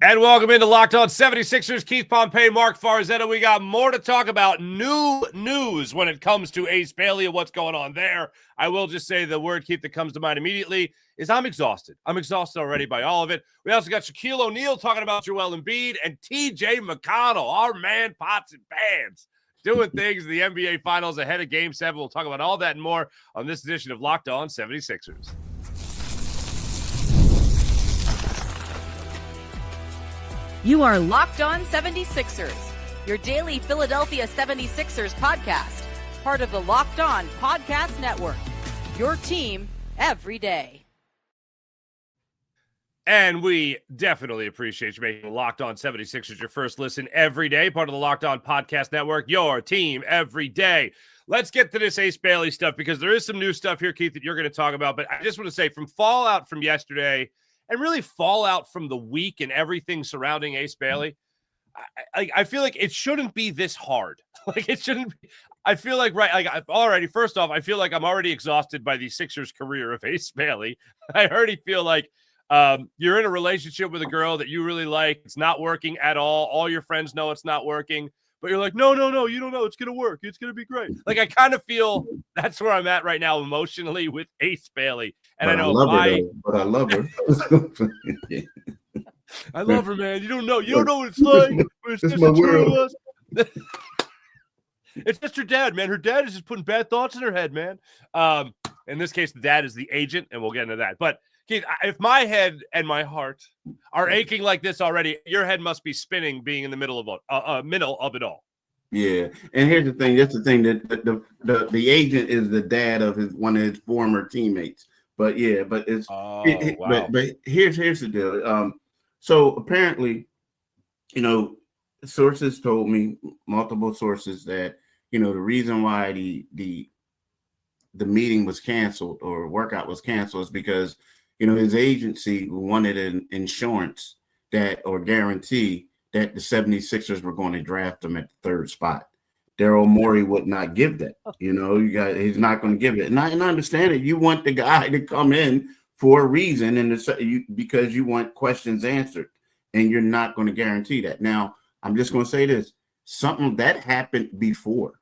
And welcome into Locked On 76ers. Keith Pompey, Marc Farzetta. We got more to talk about. New news when it comes to Ace Bailey and what's going on there. I will just say the word, Keith, that comes to mind immediately is I'm exhausted. I'm exhausted already by all of it. We also got Shaquille O'Neal talking about Joel Embiid and TJ McConnell, our man, pots and pans, doing things in the NBA Finals ahead of Game 7. We'll talk about all that and more on this edition of Locked On 76ers. You are Locked On 76ers, your daily Philadelphia 76ers podcast, part of the Locked On Podcast Network, your team every day. And we definitely appreciate you making Locked On 76ers your first listen every day, part of the Locked On Podcast Network, your team every day. Let's get to this Ace Bailey stuff because there is some new stuff here, Keith, that you're going to talk about. But I just want to say from fallout from yesterday and really fallout from the week and everything surrounding Ace Bailey, I feel like it shouldn't be this hard. Like it shouldn't be. I feel like, first off, I feel like I'm already exhausted by the Sixers career of Ace Bailey. I already feel like you're in a relationship with a girl that you really like. It's not working at all. All your friends know it's not working. But you're like, no, you don't know. It's going to work. It's going to be great. Like, I kind of feel that's where I'm at right now emotionally with Ace Bailey. And but I love her. I love her, man. You don't know what it's like. It's just the two of us. It's just her dad, man. Her dad is just putting bad thoughts in her head, man. In this case, the dad is the agent, and we'll get into that. But Keith, if my head and my heart are aching like this already, your head must be spinning being in the middle of it all. Yeah, and here's the thing. That's the thing that the agent is the dad of one of his former teammates. But yeah, but it's wow. but here's the deal. So apparently, sources told me, multiple sources, that the reason why the meeting was canceled or workout was canceled is because his agency wanted an insurance or guarantee that the 76ers were going to draft him at the third spot. Daryl Morey would not give that. He's not going to give it. And I understand it. You want the guy to come in for a reason because you want questions answered, and you're not going to guarantee that. Now, I'm just going to say this. Something that happened before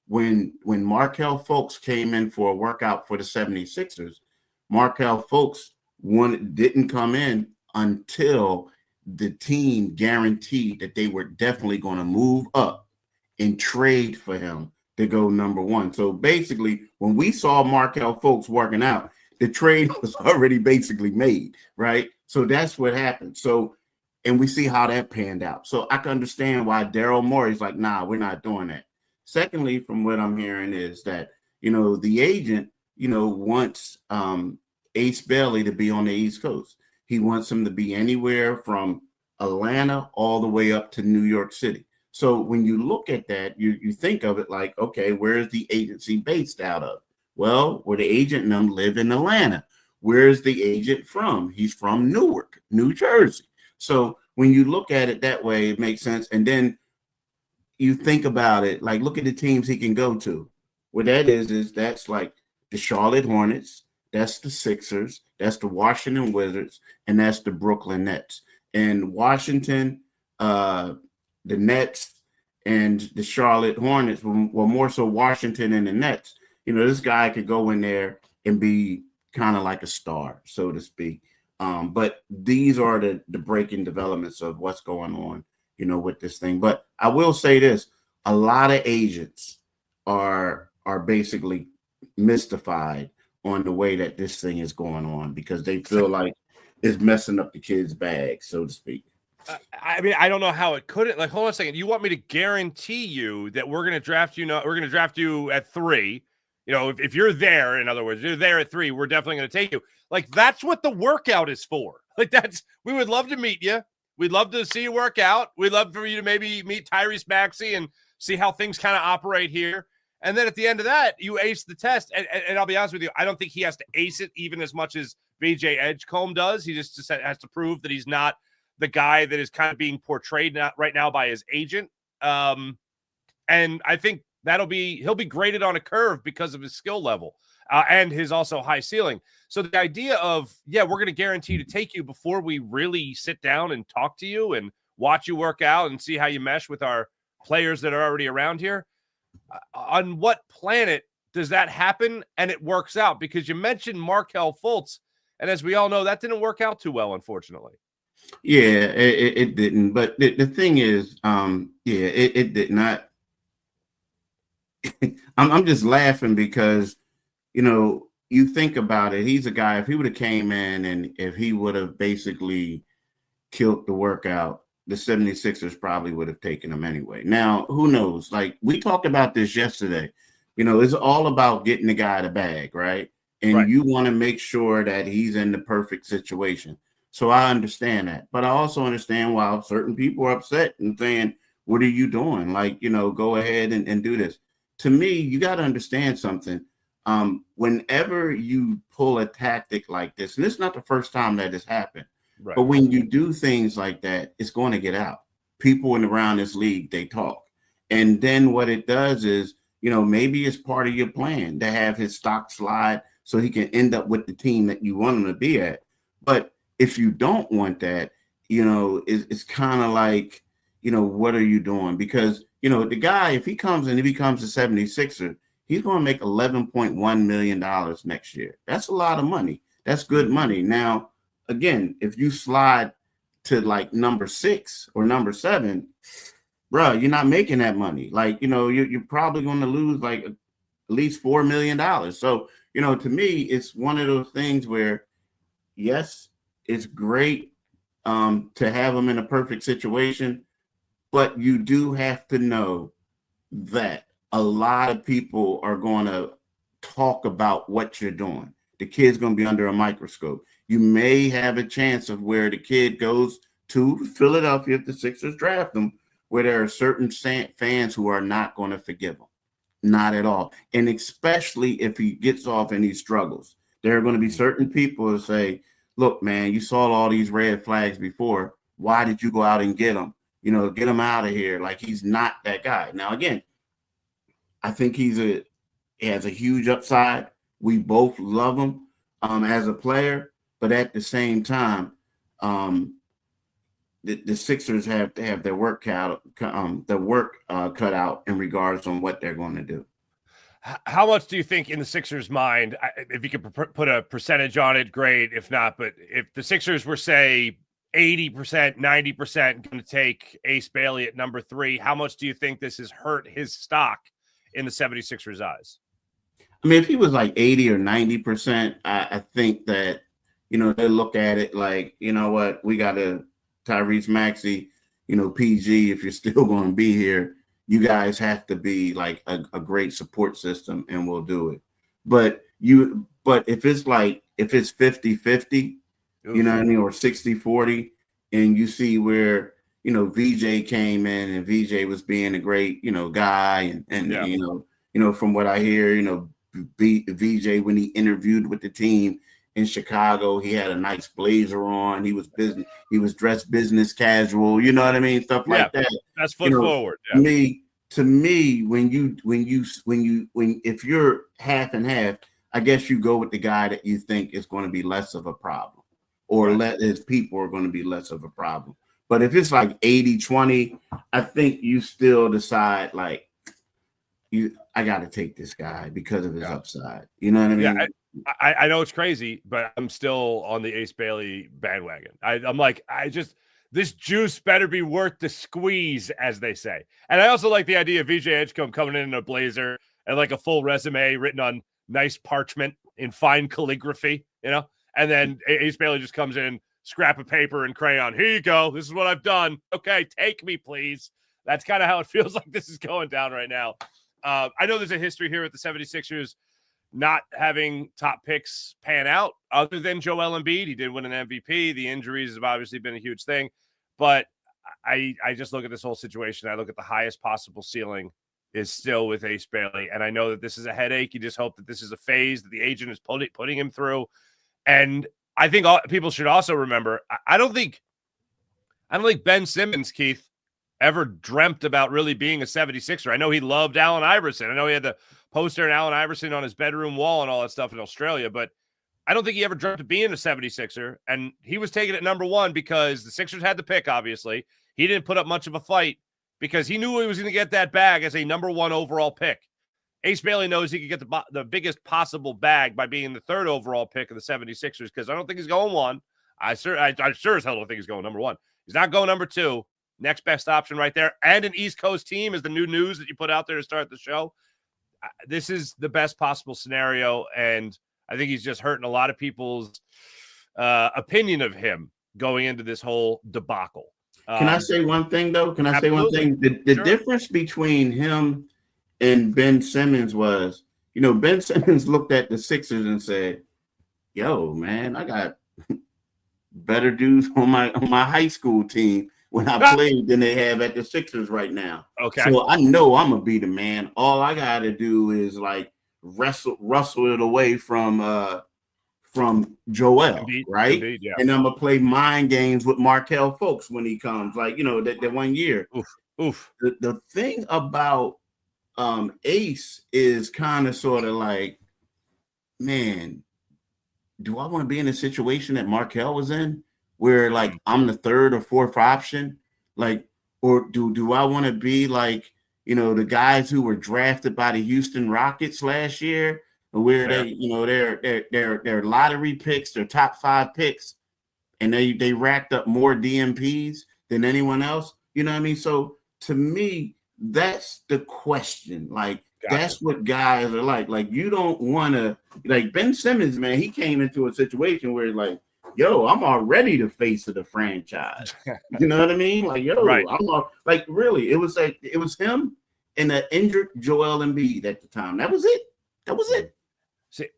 when Markelle Fultz came in for a workout for the 76ers, Markelle Fultz didn't come in until the team guaranteed that they were definitely going to move up and trade for him to go number one. So basically, when we saw Markelle Fultz working out, the trade was already basically made, right? So that's what happened. So, and we see how that panned out. So I can understand why Daryl Morey's like, nah, we're not doing that. Secondly, from what I'm hearing is that, the agent, wants Ace Bailey to be on the East Coast. He wants him to be anywhere from Atlanta all the way up to New York City. So when you look at that, you think of it like, okay, where is the agency based out of? Well, where the agent and them live in Atlanta. Where's the agent from? He's from Newark, New Jersey. So when you look at it that way, it makes sense. And then you think about it, like, look at the teams he can go to. What that is that's like the Charlotte Hornets, that's the Sixers, that's the Washington Wizards, and that's the Brooklyn Nets. And Washington, the Nets, and the Charlotte Hornets, well, more so Washington and the Nets, this guy could go in there and be kind of like a star, so to speak. But these are the breaking developments of what's going on, with this thing. But I will say this, a lot of agents are basically mystified on the way that this thing is going on because they feel like it's messing up the kid's bag, so to speak. I mean, I don't know how it couldn't. Like, hold on a second. You want me to guarantee you that we're going to draft you? We're going to draft you at 3. If you're there, in other words, you're there at 3, we're definitely going to take you. Like, that's what the workout is for. Like, we would love to meet you. We'd love to see you work out. We'd love for you to maybe meet Tyrese Maxey and see how things kind of operate here. And then at the end of that, you ace the test. And I'll be honest with you, I don't think he has to ace it even as much as VJ Edgecombe does. He just has to prove that he's not the guy that is kind of being portrayed right now by his agent. And I think he'll be graded on a curve because of his skill level. and his also high ceiling. So the idea of, yeah, we're going to guarantee to take you before we really sit down and talk to you and watch you work out and see how you mesh with our players that are already around here. On what planet does that happen and it works out? Because you mentioned Markelle Fultz, and as we all know, that didn't work out too well, unfortunately. Yeah, it didn't. But the thing is, it did not. I'm just laughing because, you think about it. He's a guy, if he would have came in and if he would have basically killed the workout, the 76ers probably would have taken him anyway. Now, who knows? Like, we talked about this yesterday. It's all about getting the guy the bag, right? And you want to make sure that he's in the perfect situation. So I understand that. But I also understand why certain people are upset and saying, what are you doing? Like, go ahead and do this. To me, you got to understand something. Whenever you pull a tactic like this, and it's not the first time that has happened, but when you do things like that, it's going to get out. People around this league, they talk. And then what it does is, maybe it's part of your plan to have his stock slide so he can end up with the team that you want him to be at. But if you don't want that, it's kind of like, what are you doing? Because, the guy, if he comes and he becomes a 76er, he's going to make $11.1 million next year. That's a lot of money. That's good money. Now, again, if you slide to like number 6 or number 7, bro, you're not making that money. Like, you're probably going to lose like at least $4 million. So, to me, it's one of those things where, yes, it's great to have them in a perfect situation, but you do have to know that a lot of people are going to talk about what you're doing. The kid's going to be under a microscope. You may have a chance of where the kid goes to Philadelphia if the Sixers draft him, where there are certain fans who are not going to forgive him. Not at all. And especially if he gets off and he struggles. There are going to be certain people who say, look, man, you saw all these red flags before. Why did you go out and get him? Get him out of here. Like, he's not that guy. Now, again, I think he has a huge upside. We both love him as a player, but at the same time, the Sixers have to have their work cut out in regards on what they're going to do. How much do you think in the Sixers' mind, if you could put a percentage on it, great. If not, but if the Sixers were, say, 80%, 90% going to take Ace Bailey at number 3, how much do you think this has hurt his stock in the 76ers' eyes? I mean, if he was like 80 or 90%, I think that, they look at it like, you know what, we got to Tyrese Maxey, PG, if you're still going to be here, you guys have to be like a great support system and we'll do it. But if it's 50-50, you know what I mean, or 60-40, and you see where, VJ came in and VJ was being a great, guy. And from what I hear, VJ, when he interviewed with the team in Chicago, he had a nice blazer on. He was dressed business casual. You know what I mean? Stuff like that. That's foot forward. Yeah. To me, if you're half and half, I guess you go with the guy that you think is going to be less of a problem, or his people are going to be less of a problem. But if it's like 80-20, I think you still decide like, I got to take this guy because of his upside. You know what I mean? Yeah, I know it's crazy, but I'm still on the Ace Bailey bandwagon. I'm like, this juice better be worth the squeeze, as they say. And I also like the idea of VJ Edgecombe coming in a blazer and like a full resume written on nice parchment in fine calligraphy, and then Ace Bailey just comes in, scrap of paper and crayon. Here you go. This is what I've done. Okay, take me, please. That's kind of how it feels like this is going down right now. I know there's a history here with the 76ers not having top picks pan out other than Joel Embiid. He did win an MVP. The injuries have obviously been a huge thing. But I just look at this whole situation. I look at the highest possible ceiling is still with Ace Bailey. And I know that this is a headache. You just hope that this is a phase that the agent is putting him through. And I think people should also remember, I don't think Ben Simmons, Keith, ever dreamt about really being a 76er. I know he loved Allen Iverson. I know he had the poster and Allen Iverson on his bedroom wall and all that stuff in Australia, but I don't think he ever dreamt of being a 76er, and he was taken at number 1 because the Sixers had the pick, obviously. He didn't put up much of a fight because he knew he was going to get that bag as a number 1 overall pick. Ace Bailey knows he could get the biggest possible bag by being the 3rd overall pick of the 76ers because I don't think he's going 1. I sure as hell don't think he's going number 1. He's not going number 2. Next best option right there. And an East Coast team is the new news that you put out there to start the show. This is the best possible scenario, and I think he's just hurting a lot of people's opinion of him going into this whole debacle. Can I say one thing, though? Can I absolutely. say one thing? The Sure. difference between him and Ben Simmons was, Ben Simmons looked at the Sixers and said, yo, man, I got better dudes on my high school team when I played than they have at the Sixers right now. Okay. So I know I'm going to be the man. All I got to do is, like, rustle it away from Joel, Embiid, right? Embiid, yeah. And I'm gonna play mind games with Markelle Fultz when he comes, like that 1 year. Oof. The thing about Ace is kind of sort of like, man, do I want to be in a situation that Markelle was in, where like I'm the 3rd or 4th option, like, or do I want to be like, the guys who were drafted by the Houston Rockets last year, where they're lottery picks, they're top 5 picks, and they racked up more DMPs than anyone else. You know what I mean? So to me, that's the question. Like, that's what guys are like. Like, you don't want to, like Ben Simmons, man, he came into a situation where like, yo, I'm already the face of the franchise. You know what I mean? Like, yo, right. Like, really, it was him and the injured Joel Embiid at the time. That was it. See,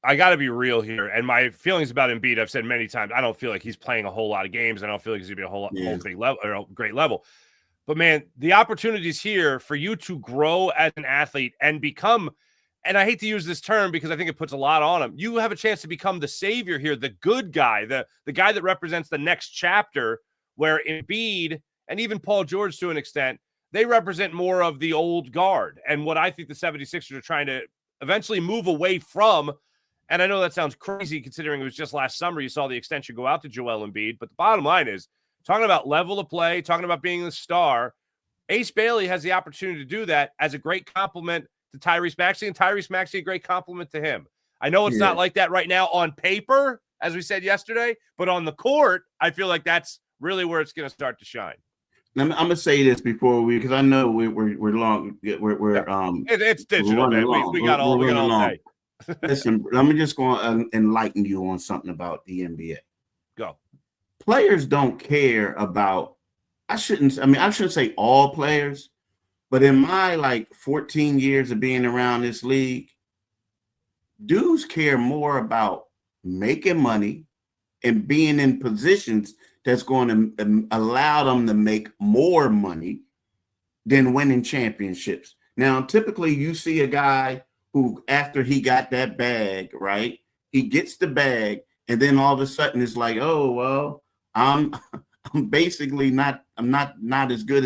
I got to be real here, and my feelings about Embiid, I've said many times, I don't feel like he's playing a whole lot of games. I don't feel like he's going to be a whole big level or a great level. But man, the opportunities here for you to grow as an athlete and become, and I hate to use this term because I think it puts a lot on him. You have a chance to become the savior here, the good guy, the guy that represents the next chapter, where Embiid and even Paul George to an extent, they represent more of the old guard and what I think the 76ers are trying to eventually move away from. And I know that sounds crazy considering it was just last summer you saw the extension go out to Joel Embiid, but the bottom line is, talking about level of play, talking about being the star, Ace Bailey has the opportunity to do that as a great compliment to Tyrese Maxey, and Tyrese Maxey a great compliment to him. I know it's not like that right now on paper, as we said yesterday, but on the court, I feel like that's really where it's going to start to shine. I'm going to say this before because I know we're long. It's digital, man. We got all day. Listen, let me just go and enlighten you on something about the NBA. Go. Players don't care about, I shouldn't say all players, but in my like 14 years of being around this league, dudes care more about making money and being in positions that's going to allow them to make more money than winning championships. Now, typically you see a guy who, after he got that bag, right, he gets the bag, and then all of a sudden it's like, oh, well, I'm basically not as good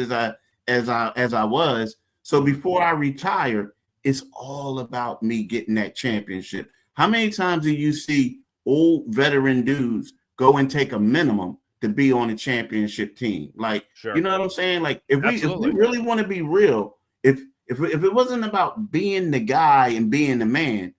as I was. So before I retire, it's all about me getting that championship. How many times do you see old veteran dudes go and take a minimum to be on a championship team? Like, sure. You know what I'm saying? Like, if we really want to be real, if it wasn't about being the guy and being the man,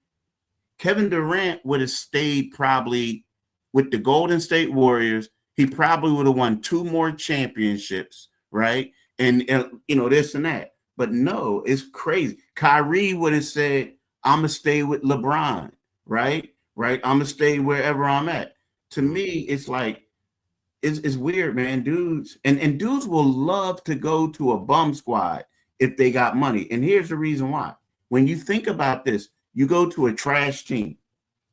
Kevin Durant would have stayed probably with the Golden State Warriors. He probably would have won 2 more championships, right? And this and that. But no, it's crazy. Kyrie would have said, I'm going to stay with LeBron, right? I'm going to stay wherever I'm at. To me, it's like, it's weird, man. Dudes, and dudes will love to go to a bum squad if they got money. And here's the reason why. When you think about this, you go to a trash team.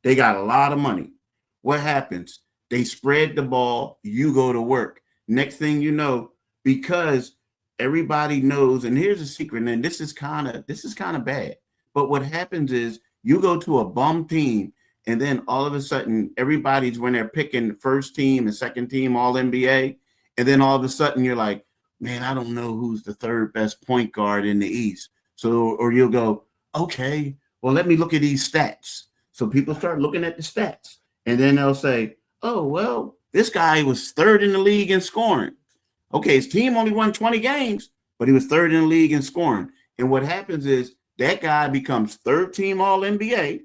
They got a lot of money. What happens? They spread the ball. You go to work. Next thing you know, because everybody knows, and here's a secret, and this is kind of bad. But what happens is you go to a bum team, and then all of a sudden, everybody's when they're picking first team and second team all NBA, and then all of a sudden you're like, man, I don't know who's the 3rd best point guard in the East. So, or you'll go, okay, well, let me look at these stats. So people start looking at the stats, and then they'll say, oh, well, this guy was third in the league in scoring. Okay, his team only won 20 games, but he was third in the league in scoring. And what happens is that guy becomes third team All NBA.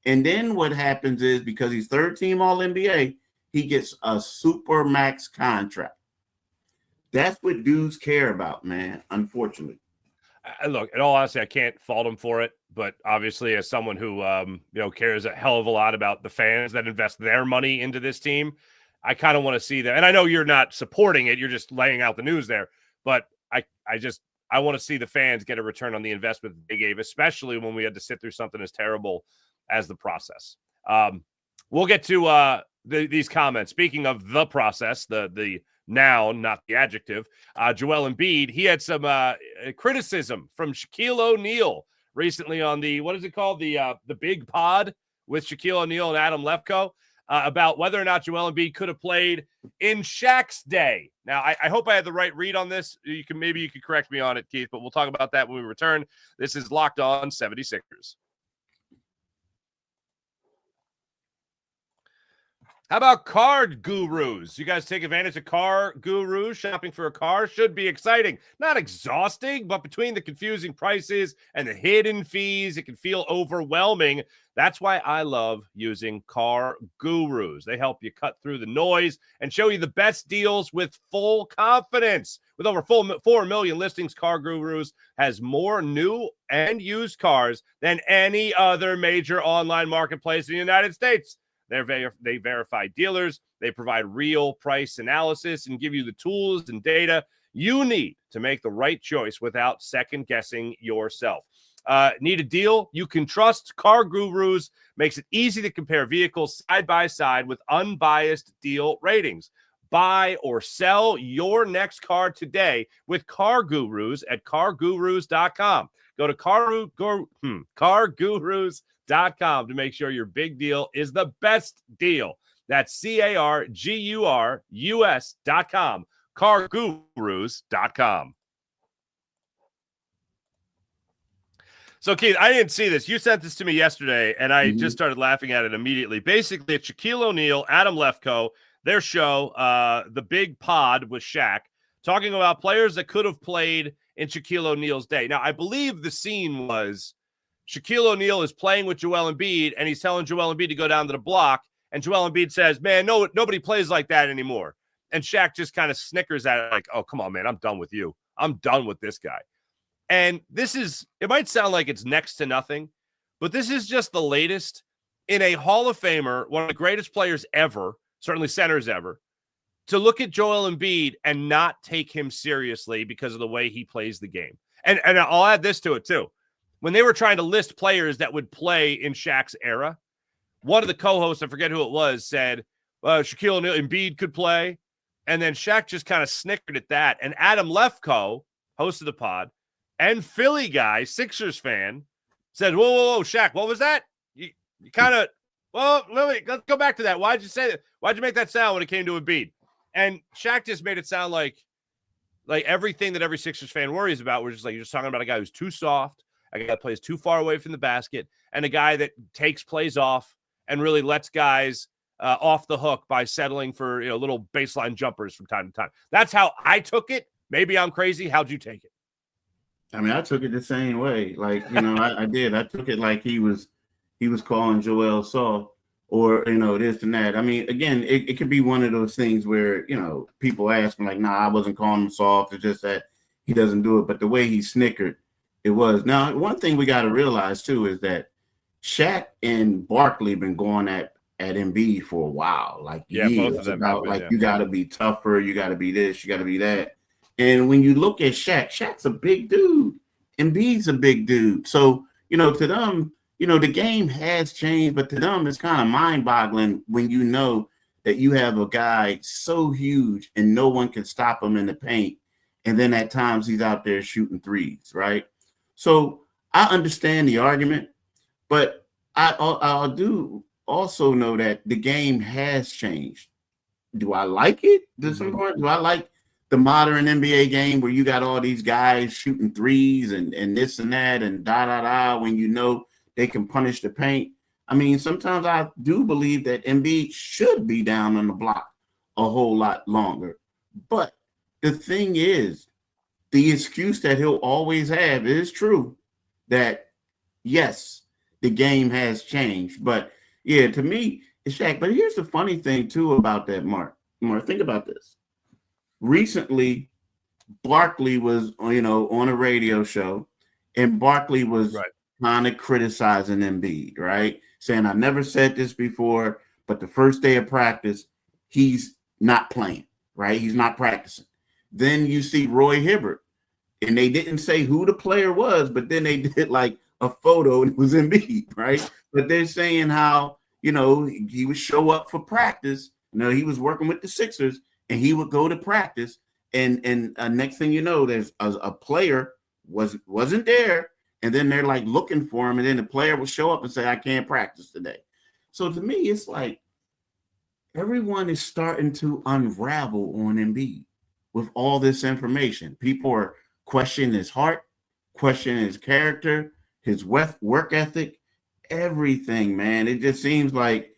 And then what happens is, because he's third team All NBA, he gets a super max contract. That's what dudes care about, man, unfortunately. Look, in all honesty, I can't fault him for it. But obviously, as someone who cares a hell of a lot about the fans that invest their money into this team, I kind of want to see that. And I know you're not supporting it; you're just laying out the news there. But I want to see the fans get a return on the investment they gave, especially when we had to sit through something as terrible as the process. We'll get to these comments. Speaking of the process, the noun, not the adjective, Joel Embiid, he had some criticism from Shaquille O'Neal recently on the, what is it called? The Big Pod with Shaquille O'Neal and Adam Lefkoe about whether or not Joel Embiid could have played in Shaq's day. Now, I hope I had the right read on this. Maybe you could correct me on it, Keith, but we'll talk about that when we return. This is Locked On 76ers. How about CarGurus? You guys take advantage of CarGurus? Shopping for a car should be exciting. Not exhausting, but between the confusing prices and the hidden fees, it can feel overwhelming. That's why I love using CarGurus. They help you cut through the noise and show you the best deals with full confidence. With over 4 million listings, CarGurus has more new and used cars than any other major online marketplace in the United States. They verify dealers, they provide real price analysis, and give you the tools and data you need to make the right choice without second-guessing yourself. Need a deal you can trust? CarGurus makes it easy to compare vehicles side by side with unbiased deal ratings. Buy or sell your next car today with CarGurus at CarGurus.com. Go to CarGurus.com to make sure your big deal is the best deal. That's CarGurus.com. CarGurus.com. So, Keith, I didn't see this. You sent this to me yesterday, and I just started laughing at it immediately. Basically, it's Shaquille O'Neal, Adam Lefkoe, their show, The Big Pod with Shaq, talking about players that could have played in Shaquille O'Neal's day. Now, I believe the scene was Shaquille O'Neal is playing with Joel Embiid, and he's telling Joel Embiid to go down to the block, and Joel Embiid says, man, no, nobody plays like that anymore. And Shaq just kind of snickers at it like, oh, come on, man, I'm done with you. I'm done with this guy. And this is, it might sound like it's next to nothing, but this is just the latest in a Hall of Famer, one of the greatest players ever, certainly centers ever, to look at Joel Embiid and not take him seriously because of the way he plays the game. And I'll add this to it too. When they were trying to list players that would play in Shaq's era, one of the co-hosts, I forget who it was, said, Shaquille O'Neal, Embiid could play. And then Shaq just kind of snickered at that. And Adam Lefkoe, host of the pod, and Philly guy, Sixers fan, said, whoa, Shaq, what was that? You kind of, well, let's go back to that. Why'd you say that? Why'd you make that sound when it came to Embiid? And Shaq just made it sound like everything that every Sixers fan worries about. We're just like, you're just talking about a guy who's too soft, a guy that plays too far away from the basket, and a guy that takes plays off and really lets guys off the hook by settling for little baseline jumpers from time to time. That's how I took it. Maybe I'm crazy. How'd you take it? I mean, I took it the same way. Like, I did. I took it like he was calling Joel soft or, this and that. I mean, again, it could be one of those things where, people ask him like, nah, I wasn't calling him soft. It's just that he doesn't do it. But the way he snickered, it was. Now, one thing we got to realize, too, is that Shaq and Barkley been going at Embiid for a while. Like, both of them about, you got to be tougher. You got to be this. You got to be that. And when you look at Shaq's a big dude. Embiid's a big dude. So, to them, the game has changed, but to them, it's kind of mind-boggling when you know that you have a guy so huge and no one can stop him in the paint. And then at times he's out there shooting threes, right? So I understand the argument, but I do also know that the game has changed. Do I like it? Do I like the modern NBA game where you got all these guys shooting threes and this and that and da when you know they can punish the paint. I mean, sometimes I do believe that Embiid should be down on the block a whole lot longer. But the thing is, the excuse that he'll always have is true that, yes, the game has changed. But, yeah, to me, it's Shaq. But here's the funny thing, too, about that, Mark. Think about this. Recently, Barkley was, on a radio show, and Barkley was kind of criticizing Embiid, right? Saying, I never said this before, but the first day of practice, he's not playing, right? He's not practicing. Then you see Roy Hibbert, and they didn't say who the player was, but then they did like a photo and it was Embiid, right? But they're saying how, he would show up for practice. He was working with the Sixers, and he would go to practice, and next thing you know, there's a player wasn't there, and then they're like looking for him, and then the player will show up and say, I can't practice today. So to me, it's like everyone is starting to unravel on Embiid with all this information. People are questioning his heart, questioning his character, his work ethic, everything, man. It just seems like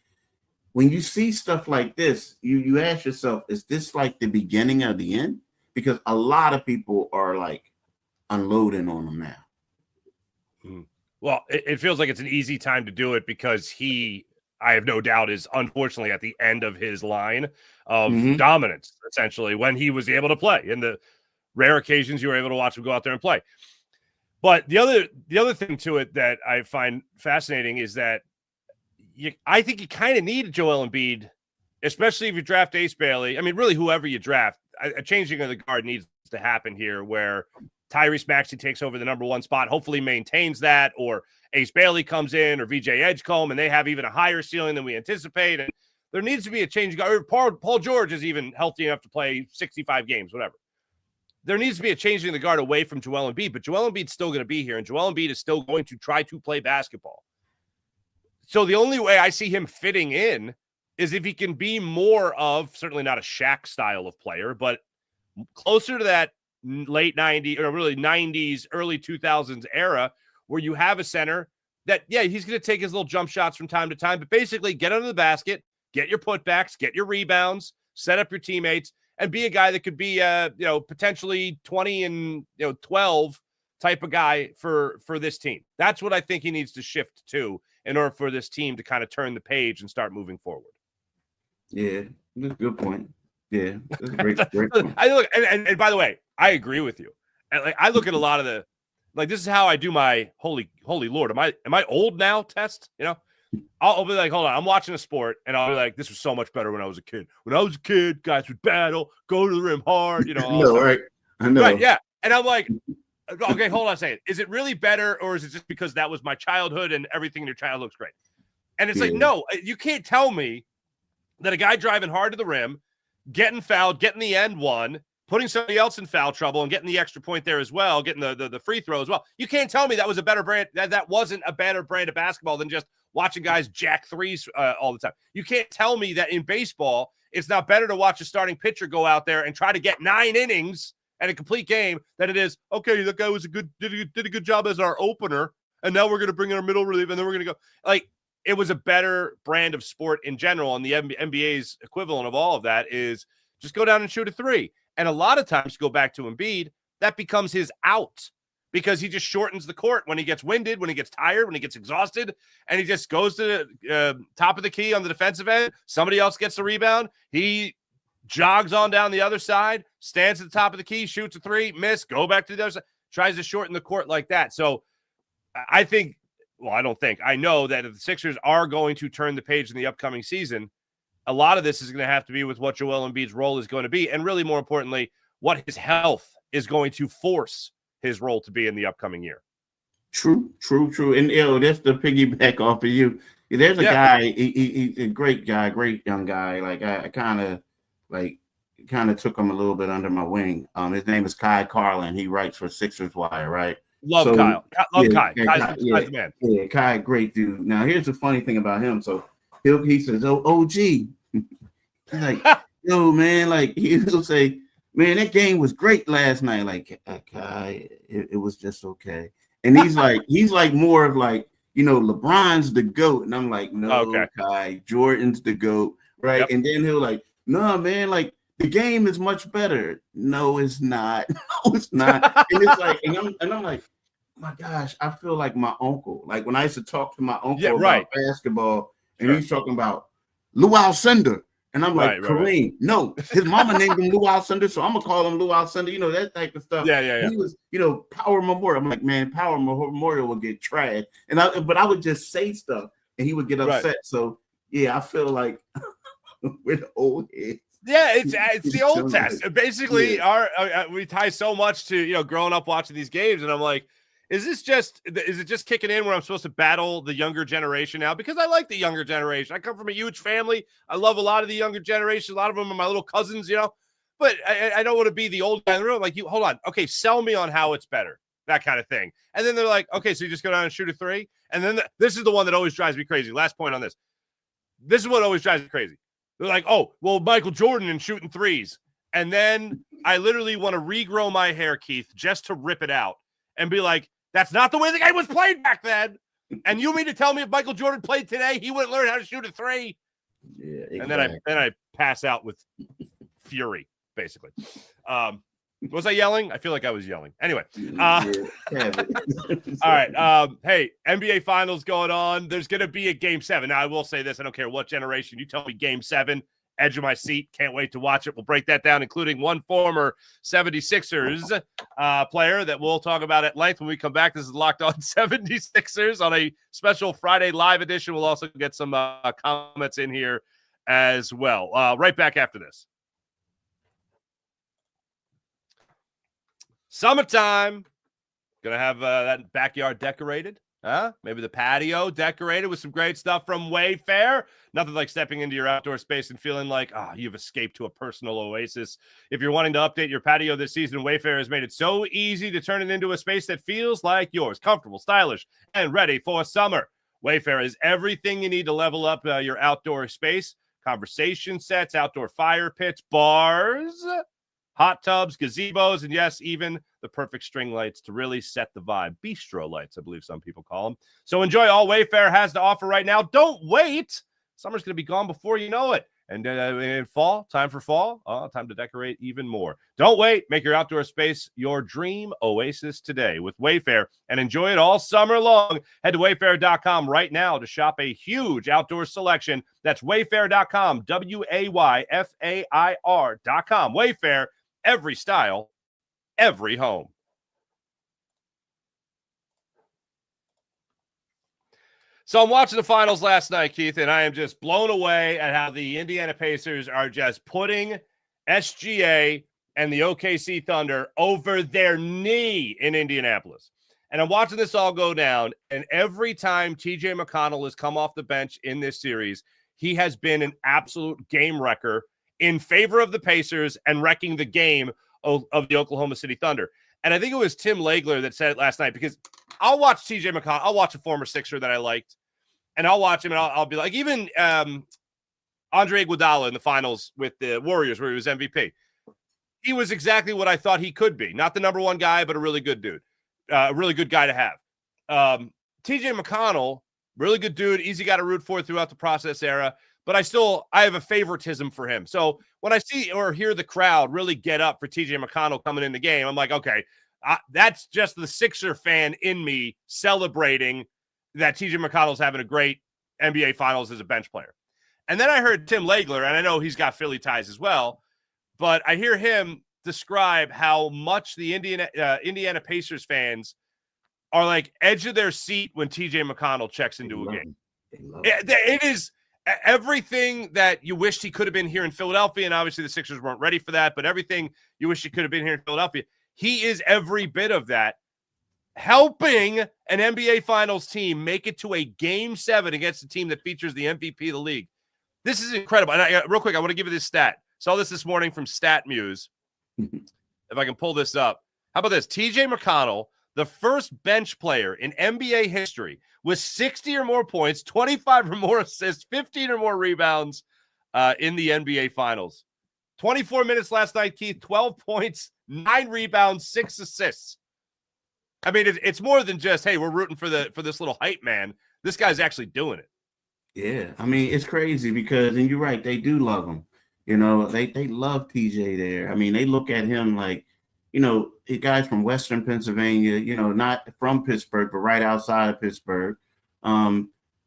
when you see stuff like this, you ask yourself, is this like the beginning of the end? Because a lot of people are like unloading on him now. Well, it feels like it's an easy time to do it because I have no doubt, is unfortunately at the end of his line of dominance, essentially, when he was able to play. In the rare occasions you were able to watch him go out there and play. But the other thing to it that I find fascinating is that I think you kind of need Joel Embiid, especially if you draft Ace Bailey. I mean, really, whoever you draft, a changing of the guard needs to happen here where Tyrese Maxey takes over the number one spot, hopefully maintains that, or Ace Bailey comes in, or VJ Edgecombe, and they have even a higher ceiling than we anticipate. And there needs to be a change. Paul George is even healthy enough to play 65 games, whatever. There needs to be a changing of the guard away from Joel Embiid, but Joel Embiid's still going to be here, and Joel Embiid is still going to try to play basketball. So the only way I see him fitting in is if he can be more of, certainly not a Shaq style of player, but closer to that late 90s, or really 90s, early 2000s era where you have a center that, yeah, he's going to take his little jump shots from time to time, but basically get under the basket, get your putbacks, get your rebounds, set up your teammates, and be a guy that could be, potentially 20 and 12 type of guy for this team. That's what I think he needs to shift to in order for this team to kind of turn the page and start moving forward. Yeah, that's a good point. Yeah, that's a great point. I look, and by the way, I agree with you. And like, I look at a lot of this is how I do my holy Lord. Am I old now test? I'll be like, hold on, I'm watching a sport, and I'll be like, this was so much better when I was a kid. When I was a kid, guys would battle, go to the rim hard, right? I know. Right, yeah. And I'm like, okay, hold on a second. Is it really better, or is it just because that was my childhood and everything in your child looks great? And it's like, no, you can't tell me that a guy driving hard to the rim, getting fouled, getting the end one, putting somebody else in foul trouble and getting the extra point there as well, getting the free throw as well. You can't tell me that was a better brand, that wasn't a better brand of basketball than just watching guys jack threes all the time. You can't tell me that in baseball, it's not better to watch a starting pitcher go out there and try to get 9 innings and a complete game than it is, okay, that guy was did a good job as our opener, and now we're going to bring in our middle relief, and then we're going to go. Like, it was a better brand of sport in general, and the NBA's equivalent of all of that is just go down and shoot a three. And a lot of times, go back to Embiid, that becomes his out because he just shortens the court when he gets winded, when he gets tired, when he gets exhausted, and he just goes to the top of the key on the defensive end. Somebody else gets the rebound. He jogs on down the other side, stands at the top of the key, shoots a three, miss, go back to the other side, tries to shorten the court like that. So I think, well, I don't think, I know that if the Sixers are going to turn the page in the upcoming season, a lot of this is going to have to be with what Joel Embiid's role is going to be, and really more importantly, what his health is going to force his role to be in the upcoming year. True. And that's the piggyback off of you. There's a guy, he's a great guy, great young guy. Like I kind of took him a little bit under my wing. His name is Kai Carlin. He writes for Sixers Wire, right? Love Kyle. Kai. Kai's the man. Yeah, Kai, great dude. Now here's the funny thing about him. So he says, "Oh, OG." He's like, "Yo, man," like he'll say, man, that game was great last night. Like, it was just okay. And he's like more of like, LeBron's the GOAT. And I'm like, no, Kai, Jordan's the GOAT. Right. Yep. And then he'll like, no, man, like the game is much better. No, it's not. No, it's not. And it's like, and I'm like, my gosh, I feel like my uncle. Like when I used to talk to my uncle about basketball, and he's talking about Lou Alcindor. And I'm like, Kareem, no, his mama named him Lou Alcindor, so I'm gonna call him Lou Alcindor, that type of stuff. Yeah. He was, Power Memorial. I'm like, man, Power Memorial would get trashed. But I would just say stuff and he would get upset. Right. So yeah, I feel like we're the old heads. Yeah, it's the old test. Basically, we tie so much to growing up watching these games, and I'm like, is it just kicking in where I'm supposed to battle the younger generation now? Because I like the younger generation. I come from a huge family. I love a lot of the younger generation. A lot of them are my little cousins, But I don't want to be the old guy in the room. Like, hold on. Okay, sell me on how it's better. That kind of thing. And then they're like, okay, so you just go down and shoot a three? And then this is the one that always drives me crazy. Last point on this. This is what always drives me crazy. They're like, oh, well, Michael Jordan and shooting threes. And then I literally want to regrow my hair, Keith, just to rip it out and be like, that's not the way the game was played back then. And you mean to tell me if Michael Jordan played today, he wouldn't learn how to shoot a three? Yeah, exactly. And then I pass out with fury, basically. Was I yelling? I feel like I was yelling. Anyway. All right. Hey, NBA Finals going on. There's going to be a Game 7. Now, I will say this. I don't care what generation. You tell me Game 7. Edge of my seat. Can't wait to watch it. We'll break that down, including one former 76ers player that we'll talk about at length when we come back. This is Locked On 76ers on a special Friday live edition. We'll also get some comments in here as well. Right back after this. Summertime. Gonna have that backyard decorated. Maybe the patio decorated with some great stuff from Wayfair. Nothing like stepping into your outdoor space and feeling like, you've escaped to a personal oasis. If you're wanting to update your patio this season, Wayfair has made it so easy to turn it into a space that feels like yours. Comfortable, stylish, and ready for summer. Wayfair is everything you need to level up your outdoor space. Conversation sets, outdoor fire pits, bars, hot tubs, gazebos, and yes, even the perfect string lights to really set the vibe. Bistro lights, I believe some people call them. So enjoy all Wayfair has to offer right now. Don't wait. Summer's going to be gone before you know it. And in fall, time for fall, time to decorate even more. Don't wait. Make your outdoor space your dream oasis today with Wayfair and enjoy it all summer long. Head to wayfair.com right now to shop a huge outdoor selection. That's wayfair.com, WAYFAIR.com. Wayfair, every style, every home. So I'm watching the finals last night, Keith, and I am just blown away at how the Indiana Pacers are just putting SGA and the OKC Thunder over their knee in Indianapolis. And I'm watching this all go down, and every time TJ McConnell has come off the bench in this series, he has been an absolute game wrecker in favor of the Pacers and wrecking the game of the Oklahoma City Thunder. And I think it was Tim Legler that said it last night, because I'll watch TJ McConnell. I'll watch a former Sixer that I liked, and I'll watch him, and I'll be like, even Andre Iguodala in the finals with the Warriors where he was MVP. He was exactly what I thought he could be. Not the number one guy, but a really good dude. A really good guy to have. TJ McConnell, really good dude, easy guy to root for throughout the process era. But I have a favoritism for him. So when I see or hear the crowd really get up for TJ McConnell coming in the game, I'm like, okay, that's just the Sixer fan in me celebrating that TJ McConnell's having a great NBA Finals as a bench player. And then I heard Tim Legler, and I know he's got Philly ties as well, but I hear him describe how much the Indiana Pacers fans are like edge of their seat when TJ McConnell checks into a game. It is everything that you wished he could have been here in Philadelphia, and obviously the Sixers weren't ready for that, but everything you wish he could have been here in Philadelphia, he is every bit of that, helping an NBA Finals team make it to a Game 7 against a team that features the MVP of the league. This is incredible. And real quick, I want to give you this stat. Saw this morning from StatMuse. If I can pull this up. How about this? TJ McConnell, the first bench player in NBA history with 60 or more points, 25 or more assists, 15 or more rebounds in the NBA Finals. 24 minutes last night, Keith, 12 points, 9 rebounds, 6 assists. I mean, it's more than just, hey, we're rooting for this little hype man. This guy's actually doing it. Yeah, I mean, it's crazy because, and you're right, they do love him. You know, they love TJ there. I mean, they look at him like, you know, a guy's from Western Pennsylvania, you know, not from Pittsburgh, but right outside of Pittsburgh.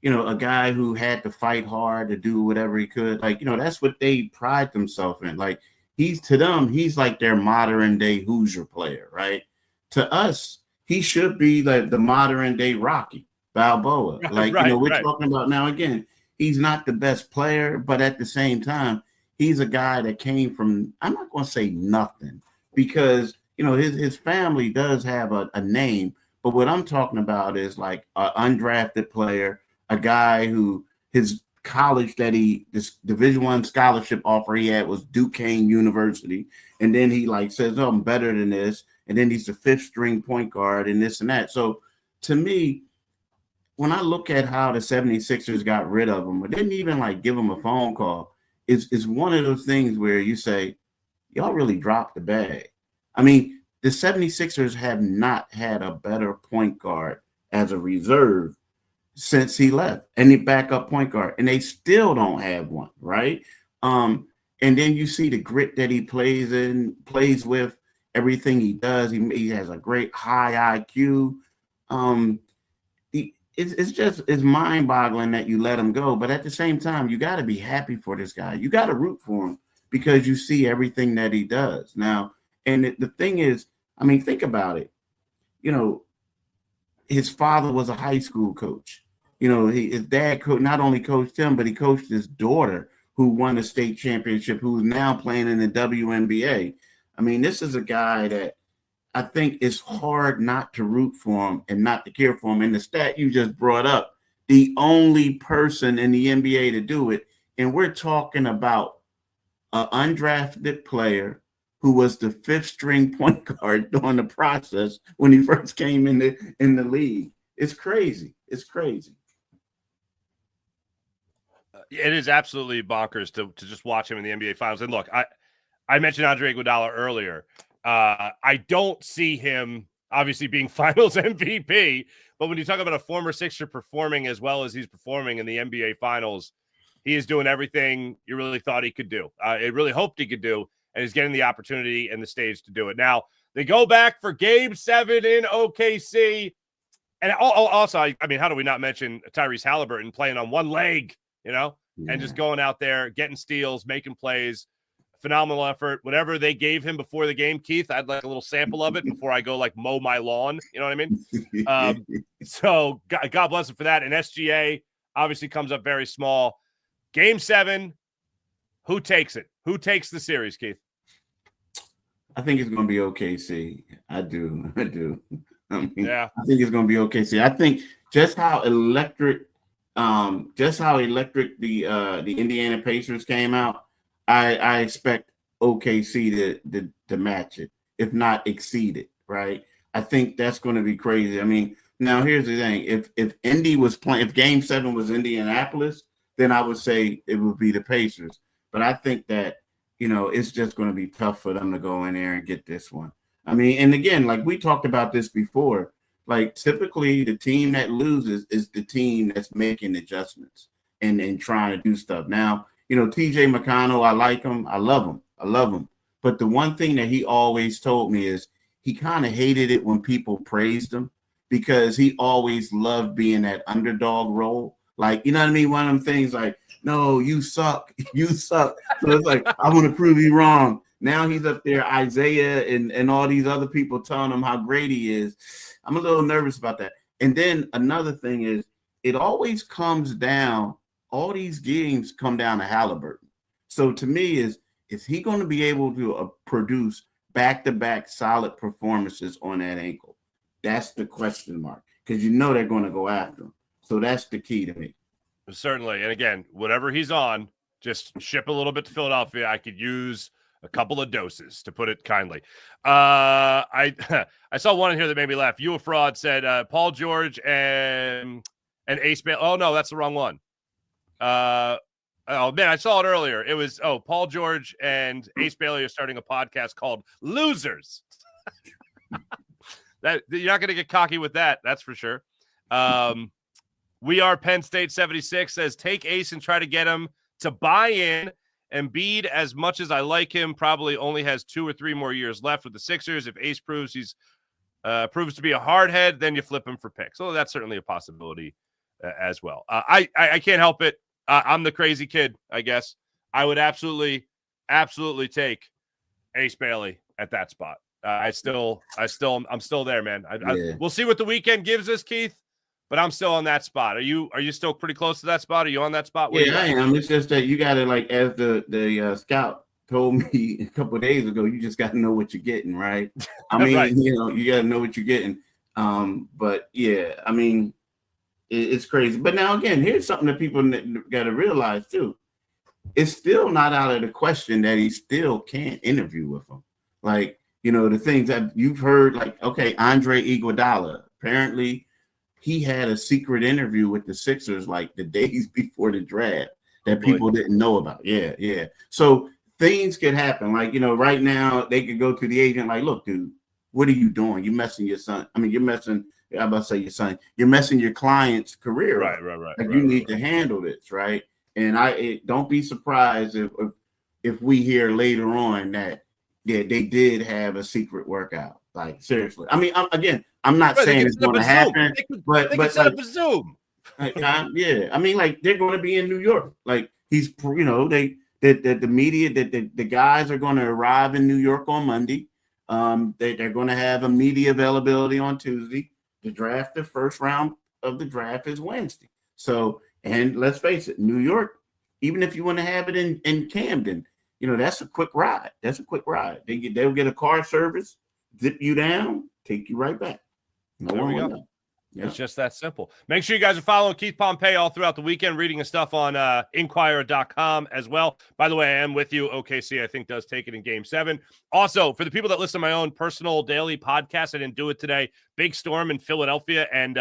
You know, a guy who had to fight hard to do whatever he could. Like, you know, that's what they pride themselves in. Like, to them, he's like their modern day Hoosier player, right? To us, he should be like the modern day Rocky Balboa. Like, right, you know, we're talking about now, again, he's not the best player, but at the same time, he's a guy that came from, I'm not going to say nothing, because, you know, his family does have a name. But what I'm talking about is like an undrafted player, a guy who his college this Division I scholarship offer he had was Duquesne University. And then he like says, oh, I'm better than this. And then he's the 5th string point guard and this and that. So to me, when I look at how the 76ers got rid of him, or didn't even like give him a phone call, it's one of those things where you say, y'all really dropped the bag. I mean, the 76ers have not had a better point guard as a reserve since he left, and the backup point guard, and they still don't have one, right? And then you see the grit that he plays with, everything he does. He has a great high IQ. It's mind-boggling that you let him go, but at the same time, you got to be happy for this guy. You got to root for him because you see everything that he does now. And the thing is, I mean, think about it. You know, his father was a high school coach. You know, his dad not only coached him, but he coached his daughter, who won the state championship, who's now playing in the WNBA. I mean, this is a guy that I think it's hard not to root for him and not to care for him. And the stat you just brought up, the only person in the NBA to do it, and we're talking about an undrafted player who was the 5th string point guard during the process when he first came in the league. It's crazy. It's crazy. It is absolutely bonkers to just watch him in the NBA Finals. And look, I mentioned Andre Iguodala earlier. I don't see him obviously being Finals MVP, but when you talk about a former Sixer performing as well as he's performing in the NBA Finals, he is doing everything you really thought he could do. I really hoped he could do, and he's getting the opportunity and the stage to do it. Now, they go back for Game 7 in OKC. And also, I mean, how do we not mention Tyrese Halliburton playing on one leg, you know, and just going out there, getting steals, making plays, phenomenal effort. Whatever they gave him before the game, Keith, I'd like a little sample of it before I go like mow my lawn. You know what I mean? So God bless him for that. And SGA obviously comes up very small. Game 7, who takes it? Who takes the series, Keith? I think it's going to be OKC. I do. I mean, yeah. I think it's going to be OKC. I think just how electric the Indiana Pacers came out, I expect OKC to match it, if not exceed it, right? I think that's going to be crazy. I mean, now here's the thing. If Game 7 was Indianapolis, then I would say it would be the Pacers. But I think that, you know, it's just going to be tough for them to go in there and get this one. I mean, and again, like we talked about this before, like typically the team that loses is the team that's making adjustments and trying to do stuff. Now, you know, TJ McConnell, I like him. I love him. But the one thing that he always told me is he kind of hated it when people praised him because he always loved being that underdog role. Like, you know what I mean? One of them things like, no, you suck. You suck. So it's like, I want to prove you wrong. Now he's up there, Isaiah and all these other people telling him how great he is. I'm a little nervous about that. And then another thing is it always comes down, all these games come down to Halliburton. So to me is he going to be able to produce back-to-back solid performances on that ankle? That's the question mark because you know they're going to go after him. So that's the key to me. Certainly. And again, whatever he's on, just ship a little bit to Philadelphia. I could use a couple of doses, to put it kindly. I saw one in here that made me laugh. You a fraud said Paul George and Ace Bailey. Oh no, that's the wrong one. Oh, man, I saw it earlier. It was, Paul George and Ace Bailey are starting a podcast called Losers. That you're not going to get cocky with that. That's for sure. We are Penn State 76 says, take Ace and try to get him to buy in. Embiid, as much as I like him, probably only has 2 or 3 more years left with the Sixers. If Ace proves proves to be a hardhead, then you flip him for picks. So that's certainly a possibility as well. I can't help it. I'm the crazy kid, I guess. I would absolutely take Ace Bailey at that spot. I'm still there, man. We'll see what the weekend gives us, Keith, but I'm still on that spot. Are you still pretty close to that spot? Are you on that spot? Yeah, I am. It's just that you got to, like, as the scout told me a couple of days ago, you just got to know what you're getting, right? I mean, right. You got to know what you're getting. But yeah, I mean, it's crazy. But now again, here's something that people got to realize too. It's still not out of the question that he still can't interview with him. Like, the things that you've heard, like, okay, Andre Iguodala, apparently he had a secret interview with the Sixers like the days before the draft that people didn't know about. Yeah. So things could happen. Like, right now they could go to the agent like, look, dude, what are you doing? You're messing your son. I mean, you're messing your client's career. Right. Like, you need to handle this, right? And don't be surprised if we hear later on that they did have a secret workout. Like, seriously. I mean, I'm not saying it's going to happen, but set up a Zoom. Yeah, I mean, like, they're going to be in New York. Like, he's, the media, the guys are going to arrive in New York on Monday. They're going to have a media availability on Tuesday. The first round of the draft is Wednesday. So, and let's face it, New York, even if you want to have it in Camden, that's a quick ride. They'll get a car service, zip you down, take you right back. There we go. Yeah. It's just that simple. Make sure you guys are following Keith Pompey all throughout the weekend, reading his stuff on Inquirer.com as well. By the way, I am with you. OKC, I think, does take it in Game 7. Also, for the people that listen to my own personal daily podcast, I didn't do it today. Big storm in Philadelphia and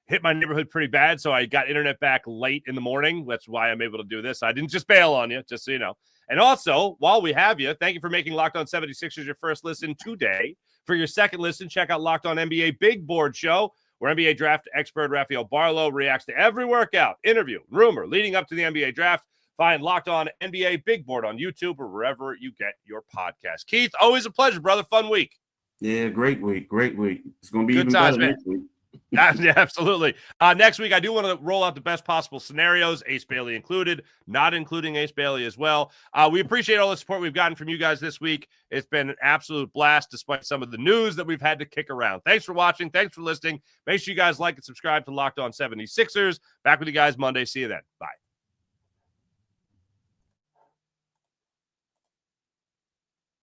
hit my neighborhood pretty bad, so I got internet back late in the morning. That's why I'm able to do this. I didn't just bail on you, just so you know. And also, while we have you, thank you for making Locked On 76ers your first listen today. For your second listen, check out Locked On NBA Big Board Show, where NBA draft expert Rafael Barlow reacts to every workout, interview, rumor leading up to the NBA draft. Find Locked On NBA Big Board on YouTube or wherever you get your podcast. Keith, always a pleasure, brother. Fun week. Yeah, great week. It's going to be good even times, better man. next week. Yeah, absolutely. Next week, I do want to roll out the best possible scenarios, Ace Bailey included, not including Ace Bailey as well. We appreciate all the support we've gotten from you guys this week. It's been an absolute blast, despite some of the news that we've had to kick around. Thanks for watching. Thanks for listening. Make sure you guys like and subscribe to Locked On 76ers. Back with you guys Monday. See you then. Bye.